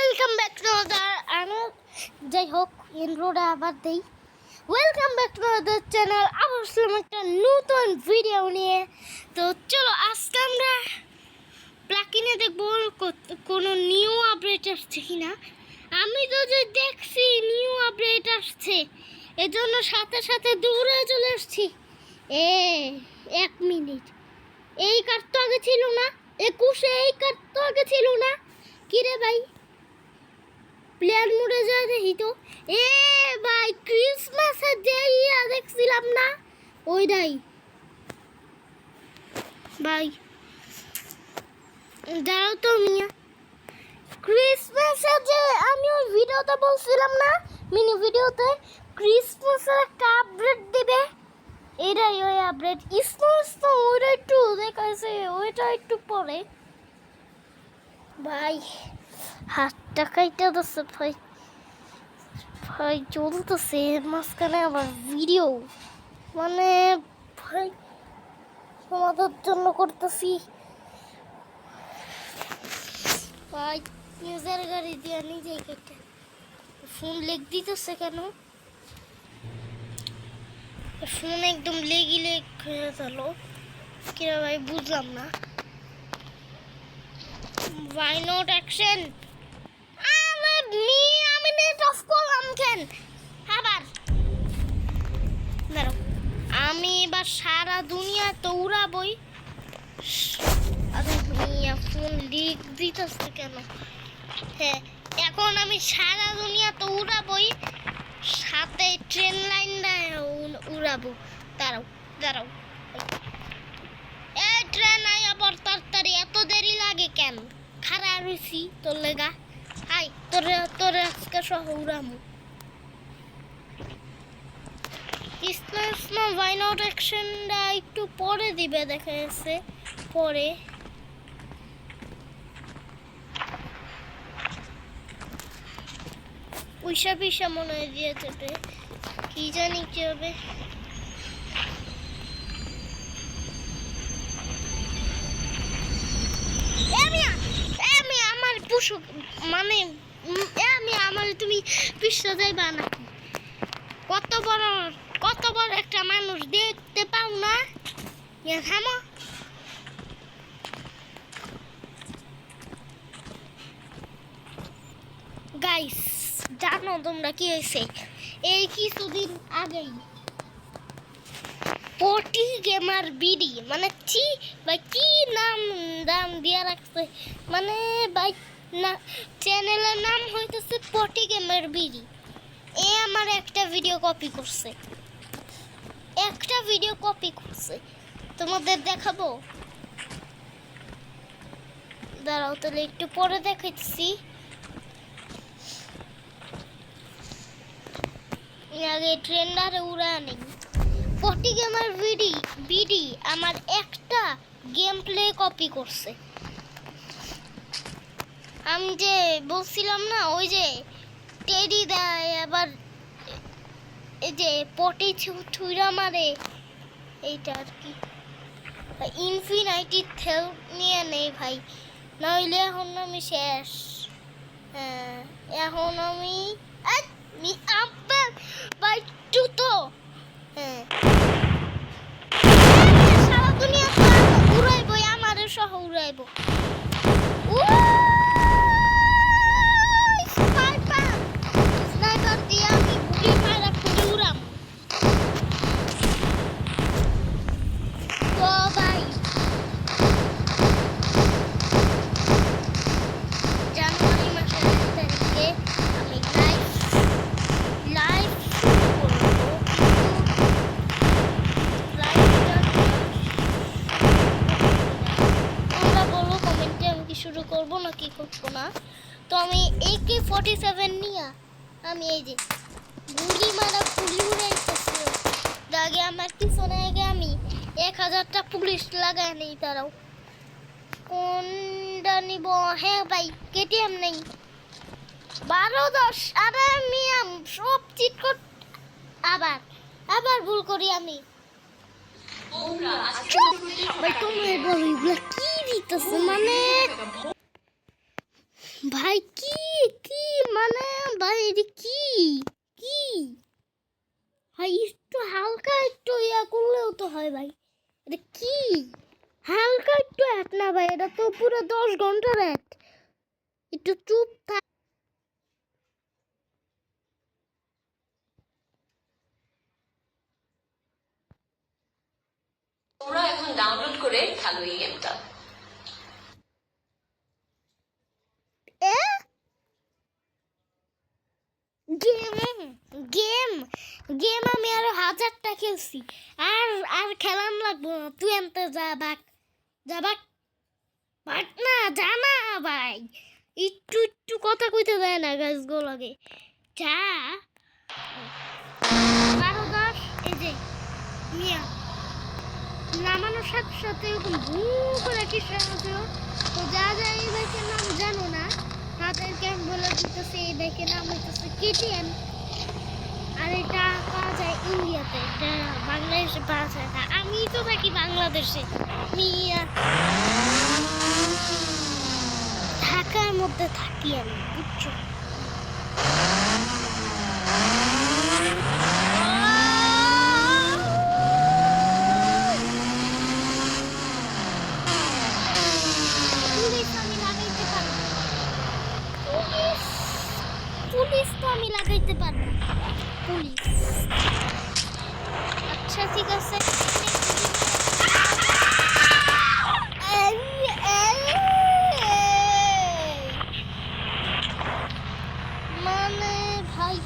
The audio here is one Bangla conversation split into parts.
ওয়েলকাম ব্যাক টু আনাদার যাই হোক ইন্ট্রোটা আবার দেই। Welcome back to another channel, আবার আসলাম একটা নতুন ভিডিও নিয়ে। তো চলো আজকে আমরা প্লাকিনে দেখবো কোনো নিউ আপডেট আসছে কিনা। আমি তো যে দেখছি নিউ আপডেট আসছে, এজন্য সাথে সাথে দৌড়ে চলে আসছি। 1 মিনিট, এই কার্ড তো আগে ছিল না, 21-এ এই কার্ড তো আগে ছিল না। কিরে ভাই, প্লেয়ার মোডে যায় দেখি তো। ভাই ক্রিসমাসের যে ইয়া দেখছিলাম না, ওইটাই ভাই। দাঁড়াও তো মিয়া, ক্রিসমাসের যে আমি ওই ভিডিওতে বলছিলাম না, মিনি ভিডিওতে ক্রিসমাসের একটা আপডেট দিবে, এটাই ওই আপডেট। স্পোর্টস তো ওইটা একটু দেখাইছে, ওইটা একটু পরে। ভাই হাতটা কাইটা দিচ্ছে ভাই, ভাই চলতেছে মাঝখানে আবার ভিডিও, মানে ভাই তোমাদের জন্য করতেছি ভাই। নিজের গাড়ি দিয়ে নিজেই কেটে ফোন লেগ দিতেছে কেন? ফোন একদম লেগি লেগ হয়ে গেল কিনা ভাই, বুঝলাম না। Why not action? আমি নেট অফ করলাম কেন আবার? দাঁড়াও, আমি এবার সারা দুনিয়া তো উড়াবই। আরে মিয়া, ফোন লিক দিতেছে কেন? হ্যাঁ, এখন আমি সারা দুনিয়া তো উড়াবই, সাথে ট্রেন লাইনটা উড়াবো। দাঁড়াও দাঁড়াও, এই ট্রেন আইয়া পর তাড়াতাড়ি, এত দেরি লাগে কেন? খারা রইছি তোর লেগা। হাই তোরে তোরে আজকে সহ উড়ামু। Why not actionটা একটু পরে দিবে দেখা যাচ্ছে, পরে। পয়সা পিসা মনে হয় দিয়ে যাবে, কি জানি কি হবে। আমার পুষো মানে আমি আমার তুমি পিসা যাইবা নাকি? কত বড় একটা মানুষ দেখতে পাও না? থামো। গাইস জানো তোমরা কি হয়েছে? এই কিছুদিন আগেই পটি গেমার বিডি, মানে চি ভাই কি নাম দিয়ে রাখছে, মানে ভাই না, চ্যানেলের নাম হইতেছে পটি গেমার বিডি। এ আমার একটা ভিডিও কপি করছে, তোমাদের দেখাবো। দাঁড়াও তাহলে একটু পরে দেখাচ্ছি। আগে ট্রেন্ডারে উড়া নেই। পটি গেমার বিডি আমার একটা গেম প্লে কপি করছে। আমি যে বলছিলাম না, ওই যে টেডি দেয় আবার এই যে পটি ছুঁড়া মারে, এইটা আর কি। ইনফিনিটি থেল নিয়ে নেই ভাই, নইলে এখন আমি শেষ। হ্যাঁ এখন আমি ভাই জুতো। হ্যাঁ সারা দুনিয়া উড়াইবো, আমারে সহ উড়াইবো। স্নাইপার দিয়ে আমি গুলি মারা খুঁজে উড়াম। তো ভাই জানুয়ারি মাসের 1 তারিখে আমি লাইভ শুরু করবো, তোমরা বলো কমেন্টে আমি কি শুরু করবো না কি করবো না। তো আমি AK-47 নিয়ে আমি এই যে গুলি মারা পুলি উড়াইতেছি। আগে আমার পিছনে আগে আমি 1000টা পুলিশ লাগাই নেই। তারাও কোনটা নিব? হ্যাঁ ভাই কেটিএম নেই, 12-10। আরে আমি সব চিট কোড আবার ভুল করি আমি। ভাই তোমরা বলো এগুলা কি দিতেছে, মানে ভাই কি কি মানে ভাই এটা কি কি ভাই একটু হালকা একটু ইয়া করলেও তো হয় ভাই এটা কি হালকা একটু এক না ভাই এটা তো পুরো 10 ঘন্টার এক একটু চুপ থাক তোমরা এখন ডাউনলোড করে খেলো এই গেমটা। এ গেম গেম গেম আমি আরো 1000টা খেলছি আর আর খেলাম লাগবো না তুই আনতে যা বাক যা বাক বাক না জানা ভাই একটু একটু কথা কইতে দেয় না গাছগুলো লাগে যা 12-10 এই যে মিয়া নামানোর সাথে সাথে এরকম ভু করে কি সাহায্য তো যা যা এই বাইকের নাম জানো না তাদেরকে আমি বলে দিতেছি এই বাইকের নাম হইতেছে কেটিএম আর এটা পাওয়া যায় ইন্ডিয়াতে এটা বাংলাদেশে পাওয়া যায় না আমি তো থাকি বাংলাদেশে আমি ঢাকার মধ্যে থাকি আমি বুঝছো পুলিশ আমি লাগাইতে পারবো পুলিশ পুলিশ তো আমি লাগাইতে পারবো পুলিশ আচ্ছা ঠিক আছে মানে ভাই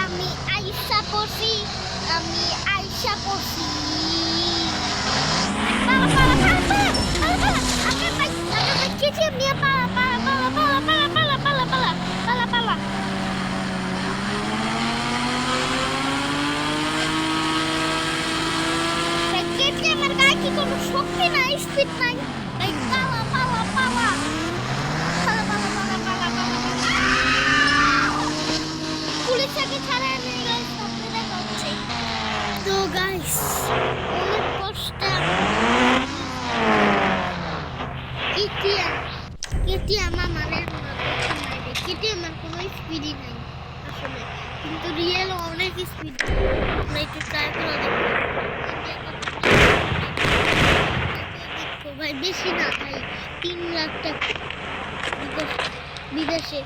আমি আইসা পড়ছি আমি আইসা পড়ছি পালা পালা পালা পালা পালা পালা আমার ভাই কেটিএম নিয়ে পালা পালা পালা পালা পালা পালা পালা পালা পালা পালা কেটিএম এর গায়ে কি কোনো শক্তি নাই স্পিড নাই ভাই পালা পালা পালা পালা পালা পালা পালা পালা পুলিশকে ছাড়া নিয়ে গাইস আপনাদের কাছে তো গাইস অনেক কষ্ট কেটিএম কেটিএম আমার কেটিএম এর কোনো স্পিডই নাই আসলে কিন্তু রিয়েল অনেক স্পিড আমরা একটু ট্রাই করে দেখবো ভাই বেশি না ভাই 3 লাখ টাকা বিদেশে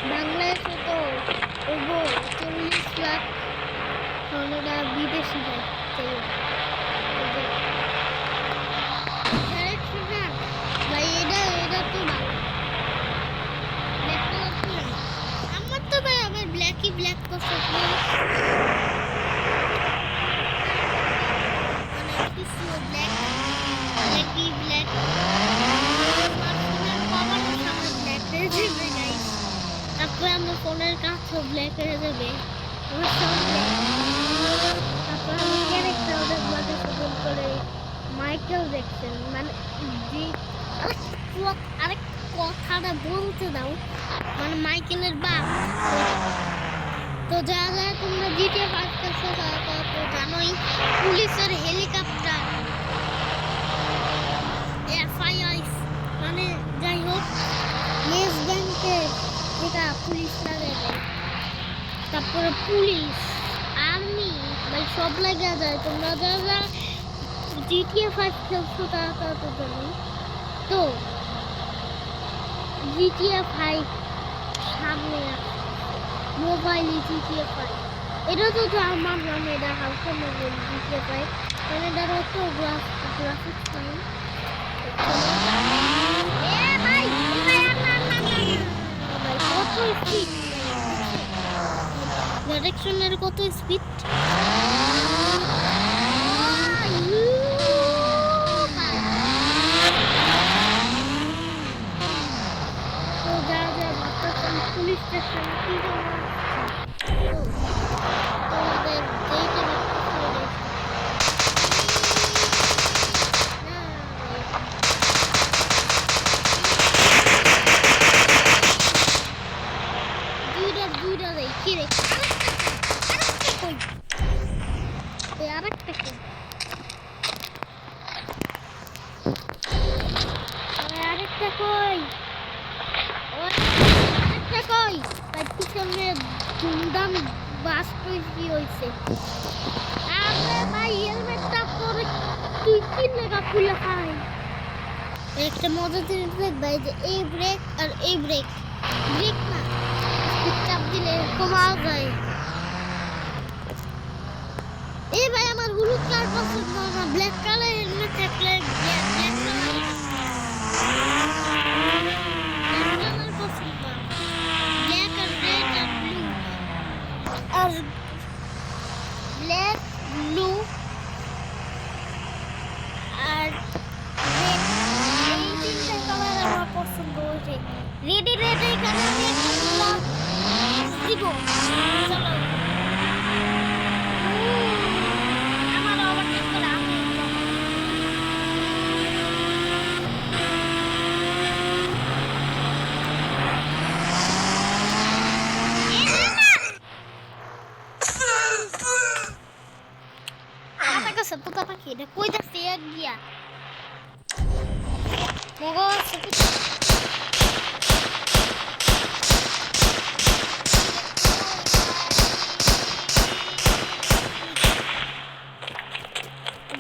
বাংলাদেশে তো ওগো 40 লাখ টাকা বিদেশি ভাই ভাই এটা এটা তো আমার তো ভাই আমার ব্ল্যাকই ব্ল্যাক পছন্দ মানে কিছু ব্ল্যাক ব্ল্যাকই ব্ল্যাক তারপরে আমার ফোনের কাছেও ব্ল্যাক হয়ে যাবে আমার সব ব্ল্যাক তারপর আমি ক্যারেক্টার ওদের ব্লগে পছন্দ করে মাইকেল জ্যাকসন মানে যে আরেক কথাটা বলতে দাও মানে মাইকেলের বাপ তো যা যা তোমরা জিটিএ 5 খেলছো তারা তো জানোই পুলিশের হেলিকপ্টার এফআইআইস মানে যাই হোক ইয়েস ব্যাংকে এটা পুলিশ লাগে তারপরে পুলিশ আর্মি ভাই সব লাগা যায় তোমরা যা যা জিটিএ 5 খেলছো তারা তো জানো তো জিটিএ 5 সামনে মোবাইলে জিটিএ 5 এটা তো আমার নামে এটা হালকা মোবাইল জিটিএ 5 মানে এটার অত গ্রাফিক্স নাই ভাই কত স্পিড ডাইরেকশনের কত স্পিড তো যা যা ভাবতেছেন পুলিশ স্টেশন কি তোমাদের যেইটা দুইটা দেই কি রে আরেকটা কই আরেকটা কই? আরেকটা কই? আরেকটা কই? তার পিছনে ধুমধাম বাস কি হয়েছে? আরে ভাই হেলমেটটা পরে তুই কি লেখা খুলে খাই? একটা মজা জিনিস দেখবে যে এই ব্রেক আর এই ব্রেক ব্রেক না চাপ দিলে কমা যায়। এই ভাই আমার হলুদ কালার পছন্দ না, ব্ল্যাক কালার হেলমেট থাকলে ব্ল্যাক কালার পছন্দ। ব্ল্যাক আর রেড আর ব্লু আর ব্ল্যাক ব্লু আর রেড, এই তিনটা কালার আমার পছন্দ হয়েছে। রেডি রেড এই কালার আমি একটা গোলাপ দিব। চলো আমার ওভারটেক করে আমি apa ka sa puta paki na kuida siya dia mogo sepi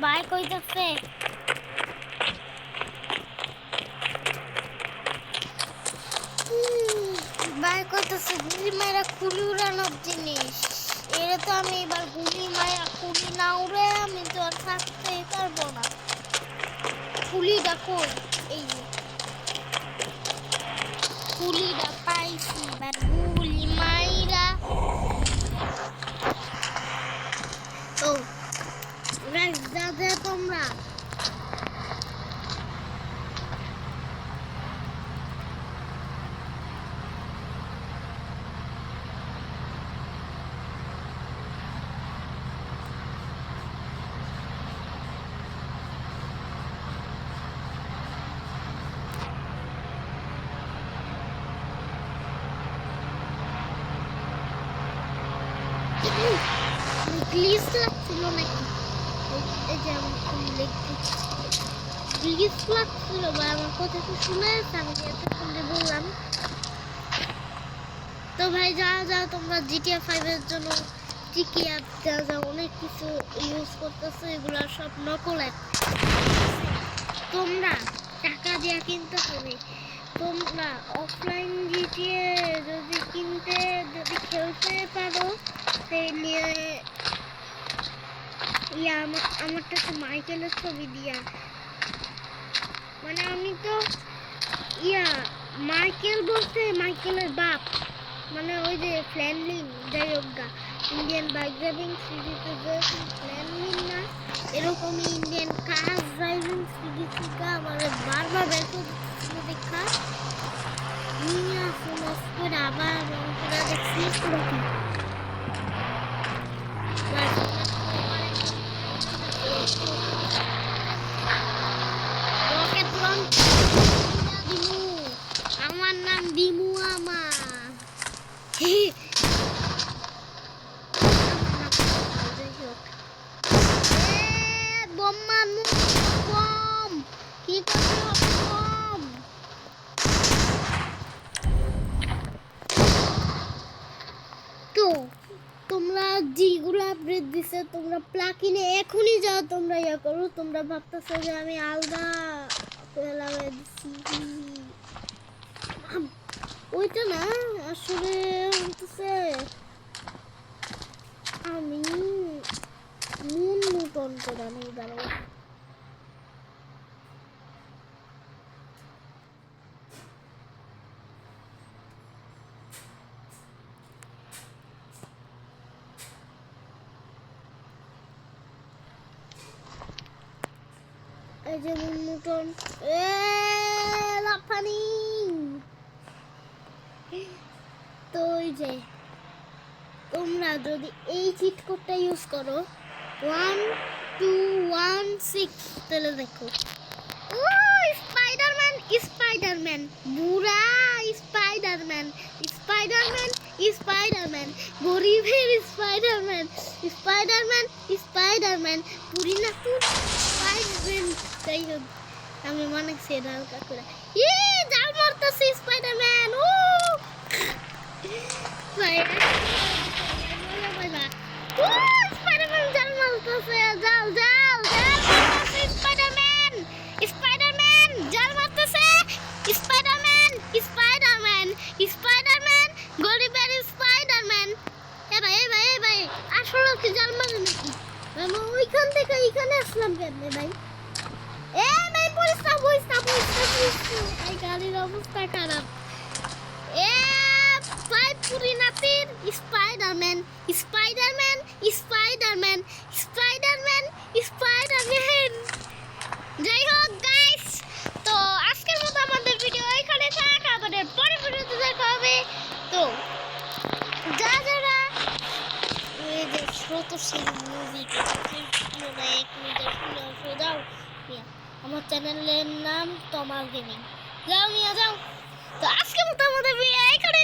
bye kuida se bye kuida se guli mera kuli uranor jinis এরা তো আমি এবার গুলি মায়া কুলি না উড়ে আমি তো আর থাকতেই পারবো না। কুলিটা কই? এই কুলিটা পাইছি, এবার গুলি মাইরা ও রাজা তোমরা গ্লিচ লাগছিল নাকি? এই যে আমার গ্লিচ লাগছিল বা আমার কথা তো শুনে আমি এতক্ষণ যে বললাম। তো ভাই যাও তোমরা জিটিএ 5 এর জন্য টিকি অ্যাপ যা অনেক কিছু ইউজ করতেছো, এগুলো সব নকল অ্যাপ। তোমরা টাকা দিয়ে কিনতে হবে। তোমরা অফলাইন জিটিএ যদি খেলতে পারো তাহলে আমারটা তো মাইকেলের ছবি দিয়া, মানে আমি তো মাইকেল বলতে মাইকেলের বাপ, মানে ওই যে ফ্ল্যানলিন যাই হোক গা, ইন্ডিয়ান বাইক ড্রাইভিং সিরিজে যে ফ্ল্যানলিন না এরকম ইন্ডিয়ান কার ড্রাইভিং সিরিজ থেকে আমার বারবার বের করে দেখা নিয়ে ফোনস করে আবার ওরা দেখছি রকেট লঞ্চ দিমু, আমার নাম দিমু আমার বোম্মান বম কি করতে বম তো তোমরা যেগুলো আপডেট দিছে তোমরা প্লাকিনে এখনই যাও, তোমরা ইয়া করো। তোমরা ভাবতেছো যে আমি আলগা লাগাই দিচ্ছি, ওইটা না আসলে হইতেছে আমি মুন করে আমি দাঁড়াবো। এই যে মুন লাফানি তো ওই যে তোমরা যদি এই চিট কোডটা ইউজ করো 1216 তাহলে দেখো ও স্পাইডারম্যান বুড়া স্পাইডারম্যান গরিবের স্পাইডারম্যান স্পাইডারম্যান পুরি না তুই স্পাইডারম্যান তাই হোক আমি মনে করছি এটা হালকা করে জাল মারতেছে স্পাইডারম্যান ও স্পাইডারম্যান জাল মারতেছে জাল জাল জাল মারতেছে স্পাইডারম্যান স্পাইডারম্যান জাল মারতেছে স্পাইডারম্যান স্পাইডারম্যান স্পাইডারম্যান গরিবের স্পাইডারম্যান এ ভাই আসলে কি জাল মারে নাকি আমি ওইখান থেকে এইখানে আসলাম কেমনে ভাই ভাই পরিষ্কার এই গাড়ির অবস্থা খারাপ ভাই পুরি নাতির Spiderman Spiderman Spiderman Spiderman Spiderman যাই হোক গাইস তো আজকের মতো আমাদের ভিডিও এখানে থাক আমাদের পরের ভিডিওতে দেখা হবে তো যারা এই যে স্রোতস্বিনী মুভি দাও আমার চ্যানেলের নাম তমাল গেমিং যাও নিয়ে যাও তো আজকের মতো আমাদের ভিডিও এখানে